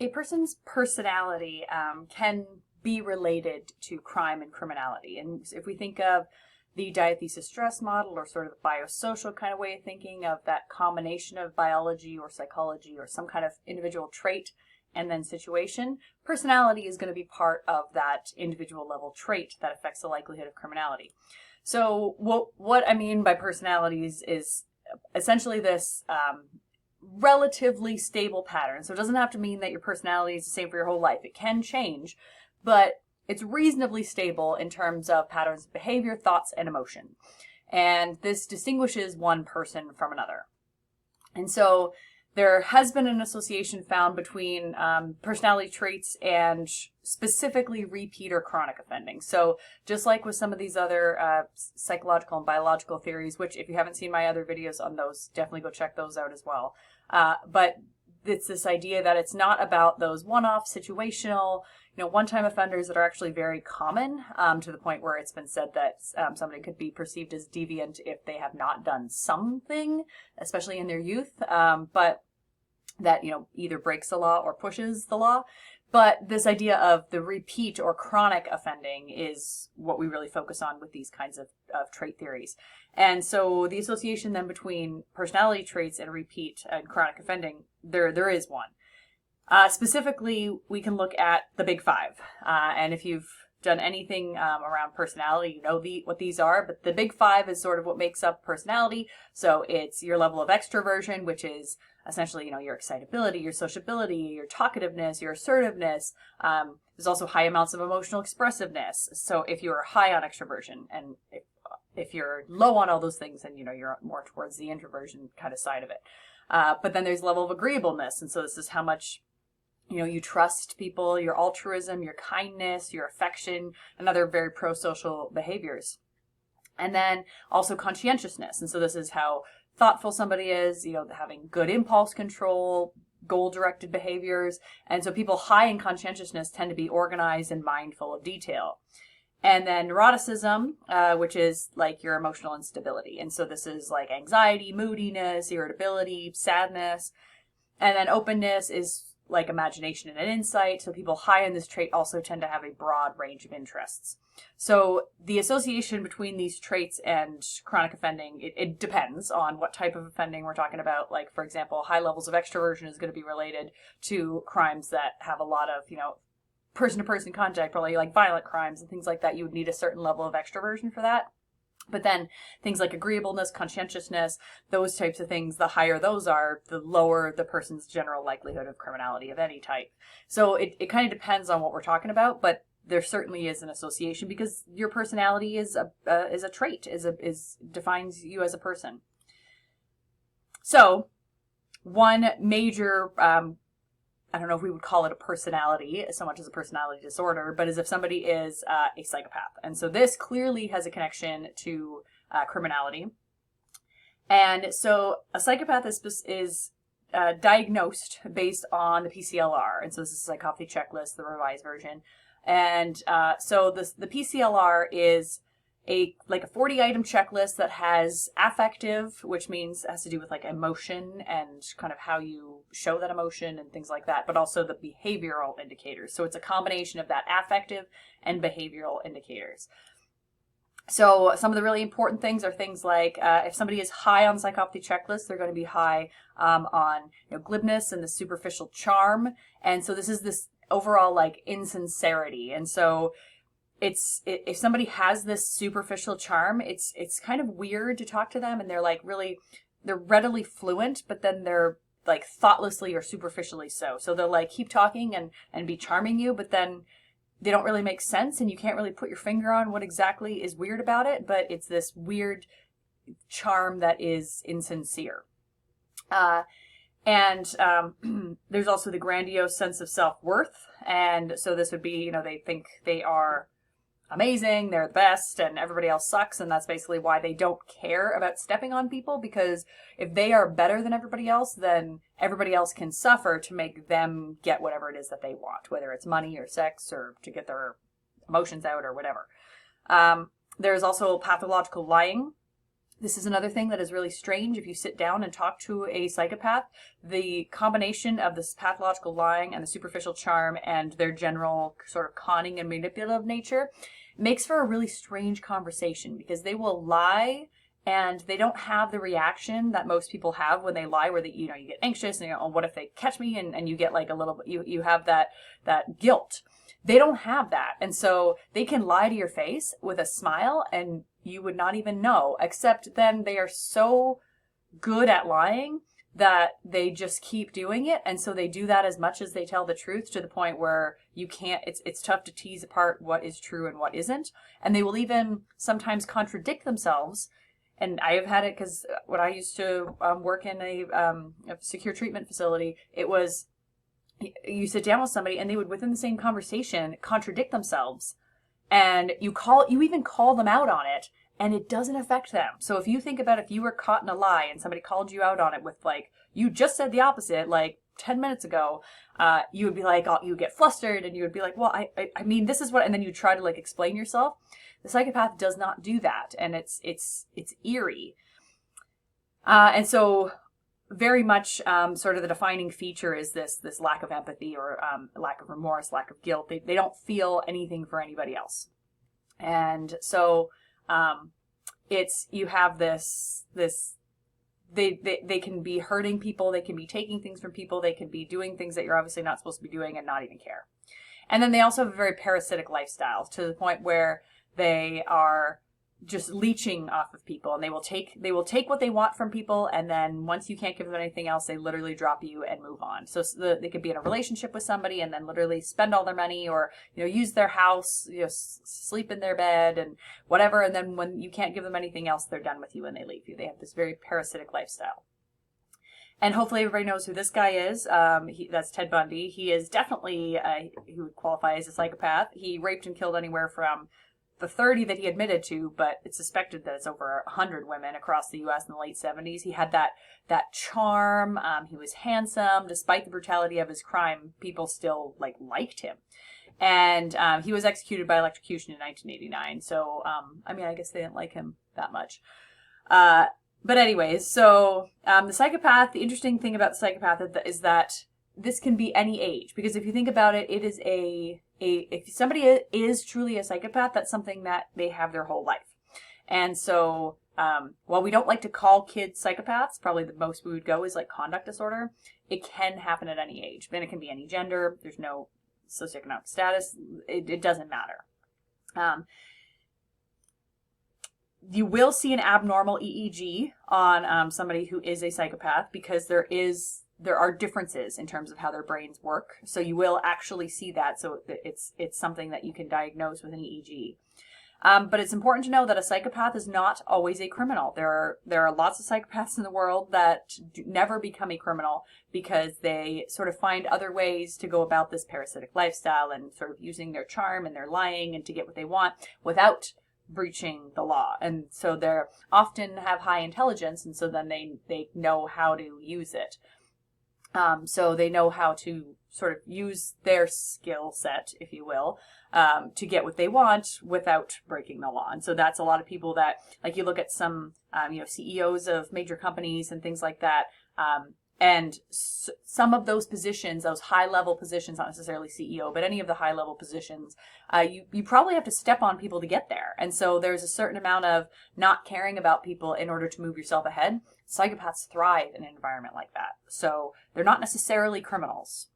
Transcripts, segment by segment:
A person's personality can be related to crime and criminality. And if we think of the diathesis stress model, or sort of the biosocial kind of way of thinking of that combination of biology or psychology or some kind of individual trait and then situation, personality is going to be part of that individual level trait that affects the likelihood of criminality. So what I mean by personalities is essentially this relatively stable pattern. So it doesn't have to mean that your personality is the same for your whole life. It can change, but it's reasonably stable in terms of patterns of behavior, thoughts, and emotion. And this distinguishes one person from another. And so there has been an association found between personality traits and specifically repeat or chronic offending. So just like with some of these other psychological and biological theories, which if you haven't seen my other videos on those, definitely go check those out as well. But it's this idea that it's not about those one-off situational, one-time offenders that are actually very common, to the point where it's been said that somebody could be perceived as deviant if they have not done something, especially in their youth, but that, either breaks the law or pushes the law. But this idea of the repeat or chronic offending is what we really focus on with these kinds of trait theories. And so the association then between personality traits and repeat and chronic offending, there is one. Specifically, we can look at the big five. And if you've done anything around personality, you know what these are. But the big five is sort of what makes up personality. So it's your level of extroversion, which is essentially, your excitability, your sociability, your talkativeness, your assertiveness. There's also high amounts of emotional expressiveness. So if you're high on extroversion, and if you're low on all those things, then, you're more towards the introversion kind of side of it. But then there's level of agreeableness. And so this is how much, you trust people, your altruism, your kindness, your affection, and other very pro-social behaviors. And then also conscientiousness. And so this is how thoughtful somebody is, having good impulse control, goal-directed behaviors. And so people high in conscientiousness tend to be organized and mindful of detail. And then neuroticism, which is like your emotional instability. And so this is like anxiety, moodiness, irritability, sadness. And then openness is like imagination and insight. So people high in this trait also tend to have a broad range of interests. So the association between these traits and chronic offending, it depends on what type of offending we're talking about. Like, for example, high levels of extroversion is going to be related to crimes that have a lot of, person-to-person contact, probably like violent crimes and things like that. You would need a certain level of extroversion for that. But then things like agreeableness, conscientiousness, those types of things, the higher those are, the lower the person's general likelihood of criminality of any type. So it kind of depends on what we're talking about, but there certainly is an association because your personality is a trait, defines you as a person. So one major, I don't know if we would call it a personality so much as a personality disorder, but as if somebody is a psychopath. And so this clearly has a connection to criminality. And so a psychopath is diagnosed based on the PCLR. And so this is a psychopathy checklist, the revised version. And so the PCLR is a 40-item checklist that has affective, which means it has to do with like emotion and kind of how you show that emotion and things like that, but also the behavioral indicators. So it's a combination of that affective and behavioral indicators. So some of the really important things are things like if somebody is high on psychopathy checklist, they're going to be high on glibness and the superficial charm. And so this is this overall like insincerity. And so if somebody has this superficial charm, it's kind of weird to talk to them, and they're readily fluent, but then they're like thoughtlessly or superficially so. So they'll like keep talking and be charming you, but then they don't really make sense, and you can't really put your finger on what exactly is weird about it, but it's this weird charm that is insincere. And there's also the grandiose sense of self-worth, and so this would be, they think they are amazing, they're the best, and everybody else sucks, and that's basically why they don't care about stepping on people, because if they are better than everybody else, then everybody else can suffer to make them get whatever it is that they want, whether it's money or sex or to get their emotions out or whatever. There's also pathological lying. This is another thing that is really strange. If you sit down and talk to a psychopath, the combination of this pathological lying and the superficial charm and their general sort of conning and manipulative nature makes for a really strange conversation, because they will lie and they don't have the reaction that most people have when they lie, where you get anxious and oh, what if they catch me? And you get like a little bit, you have that guilt. They don't have that. And so they can lie to your face with a smile and you would not even know, except then they are so good at lying that they just keep doing it. And so they do that as much as they tell the truth, to the point where you can't, it's tough to tease apart what is true and what isn't. And they will even sometimes contradict themselves. And I have had it because when I used to work in a secure treatment facility, it was, you sit down with somebody and they would, within the same conversation, contradict themselves. And you even call them out on it, and it doesn't affect them. So if you think about, if you were caught in a lie and somebody called you out on it with like, you just said the opposite like 10 minutes ago, you would be like, oh, you get flustered and you would be like, well, I mean, this is what, and then you try to like explain yourself. The psychopath does not do that. And it's eerie. And so very much sort of the defining feature is this lack of empathy, or lack of remorse, lack of guilt. They don't feel anything for anybody else. And so you have this they can be hurting people, they can be taking things from people, they can be doing things that you're obviously not supposed to be doing and not even care. And then they also have a very parasitic lifestyle, to the point where they are just leeching off of people, and they will take what they want from people, and then once you can't give them anything else, they literally drop you and move on. So they could be in a relationship with somebody and then literally spend all their money, or use their house, sleep in their bed and whatever, and then when you can't give them anything else, they're done with you and they leave you. They have this very parasitic lifestyle. And hopefully everybody knows who this guy is. That's Ted Bundy. He is definitely who would qualify as a psychopath. He raped and killed anywhere from the 30 that he admitted to, but it's suspected that it's over 100 women across the U.S. in the late 70s. He had that charm. He was handsome. Despite the brutality of his crime, people still liked him. And he was executed by electrocution in 1989. So, I mean, I guess they didn't like him that much. But anyways, so the psychopath, the interesting thing about the psychopath is that this can be any age, because if you think about it, it is if somebody is truly a psychopath, that's something that they have their whole life. And so while we don't like to call kids psychopaths, probably the most we would go is like conduct disorder. It can happen at any age, and it can be any gender. There's no socioeconomic status. It doesn't matter. You will see an abnormal EEG on somebody who is a psychopath, because there are differences in terms of how their brains work. So you will actually see that. So it's something that you can diagnose with an EEG. But it's important to know that a psychopath is not always a criminal. There are lots of psychopaths in the world that never become a criminal, because they sort of find other ways to go about this parasitic lifestyle and sort of using their charm and their lying and to get what they want without breaching the law. And so they often have high intelligence, and so then they know how to use it. So they know how to sort of use their skill set, if you will, to get what they want without breaking the law. And so that's a lot of people that, like, you look at some, CEOs of major companies and things like that. And some of those positions, those high-level positions, not necessarily CEO, but any of the high-level positions, you probably have to step on people to get there. And so there's a certain amount of not caring about people in order to move yourself ahead. Psychopaths thrive in an environment like that. So they're not necessarily criminals.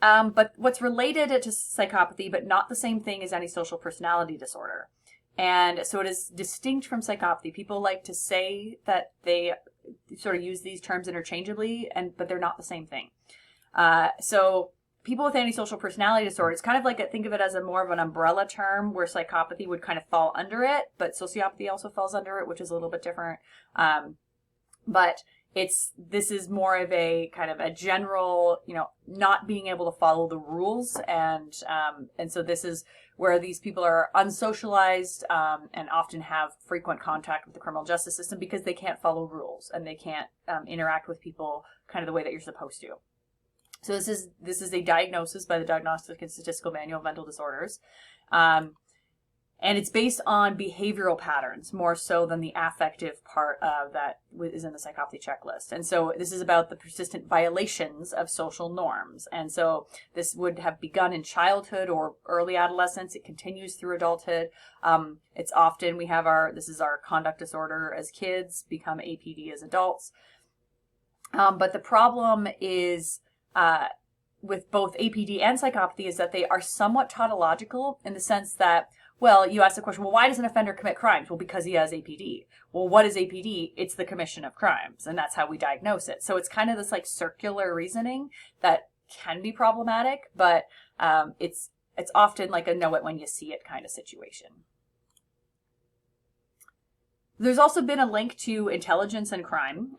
But what's related to psychopathy, but not the same thing as antisocial personality disorder. And so it is distinct from psychopathy. People like to say that they sort of use these terms interchangeably, but they're not the same thing. So people with antisocial personality disorder, it's kind of like, think of it as more of an umbrella term, where psychopathy would kind of fall under it, but sociopathy also falls under it, which is a little bit different. But this is more of a kind of a general, not being able to follow the rules. And so this is where these people are unsocialized, and often have frequent contact with the criminal justice system because they can't follow rules and they can't interact with people kind of the way that you're supposed to. So this is a diagnosis by the Diagnostic and Statistical Manual of Mental Disorders. And it's based on behavioral patterns more so than the affective part of that is in the psychopathy checklist. And so this is about the persistent violations of social norms. And so this would have begun in childhood or early adolescence. It continues through adulthood. It's often this is our conduct disorder as kids, become APD as adults. But the problem is with both APD and psychopathy is that they are somewhat tautological in the sense that, well, you ask the question, well, why does an offender commit crimes? Well, because he has APD. Well, what is APD? It's the commission of crimes, and that's how we diagnose it. So it's kind of this like circular reasoning that can be problematic, but it's often like a know it when you see it kind of situation. There's also been a link to intelligence and crime.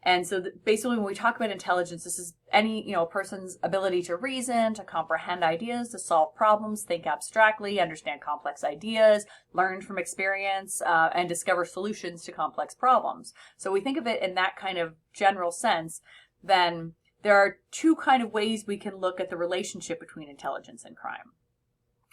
And so basically when we talk about intelligence, this is any, person's ability to reason, to comprehend ideas, to solve problems, think abstractly, understand complex ideas, learn from experience, and discover solutions to complex problems. So we think of it in that kind of general sense, then there are two kind of ways we can look at the relationship between intelligence and crime.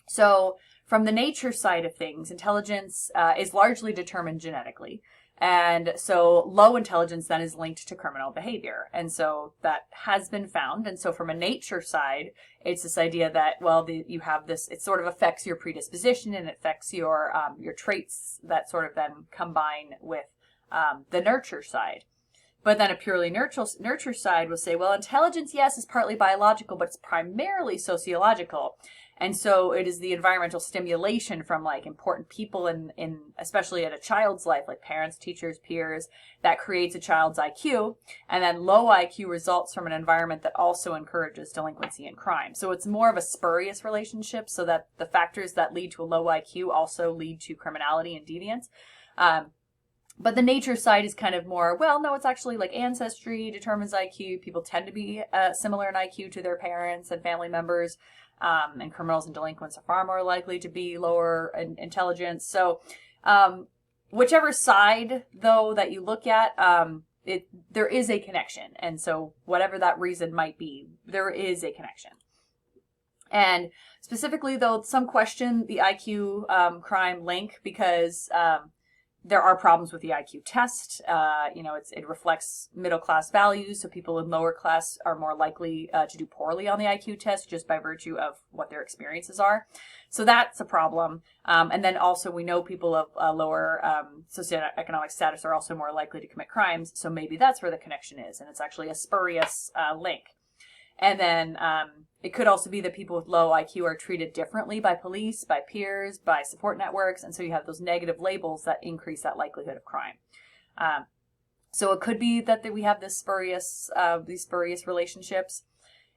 So from the nature side of things, intelligence is largely determined genetically. And so low intelligence then is linked to criminal behavior. And so that has been found. And so from a nature side, it's this idea that, well, you have this, it sort of affects your predisposition and it affects your traits that sort of then combine with the nurture side. But then a purely nurture side will say, well, intelligence, yes, is partly biological, but it's primarily sociological. And so it is the environmental stimulation from like important people in especially at a child's life, like parents, teachers, peers, that creates a child's IQ. And then low IQ results from an environment that also encourages delinquency and crime. So it's more of a spurious relationship, so that the factors that lead to a low IQ also lead to criminality and deviance. But the nature side is kind of more, well, no, it's actually like ancestry determines IQ. People tend to be similar in IQ to their parents and family members. And criminals and delinquents are far more likely to be lower in intelligence. So whichever side, though, that you look at, there is a connection. And so whatever that reason might be, there is a connection. And specifically, though, some question the IQ crime link because there are problems with the IQ test. It reflects middle class values, so people in lower class are more likely to do poorly on the IQ test just by virtue of what their experiences are. So that's a problem. And then also we know people of lower socioeconomic status are also more likely to commit crimes, so maybe that's where the connection is, and it's actually a spurious link. And then it could also be that people with low IQ are treated differently by police, by peers, by support networks. And so you have those negative labels that increase that likelihood of crime. So it could be that we have these spurious relationships.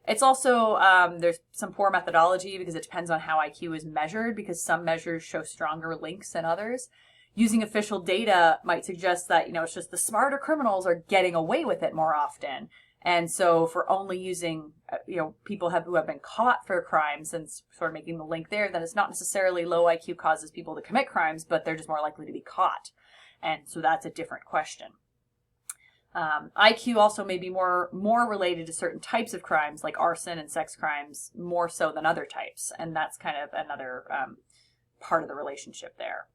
It's also, there's some poor methodology because it depends on how IQ is measured, because some measures show stronger links than others. Using official data might suggest that, it's just the smarter criminals are getting away with it more often. And so for only using, people who have been caught for crimes and sort of making the link there, then it's not necessarily low IQ causes people to commit crimes, but they're just more likely to be caught. And so that's a different question. IQ also may be more related to certain types of crimes like arson and sex crimes more so than other types. And that's kind of another part of the relationship there.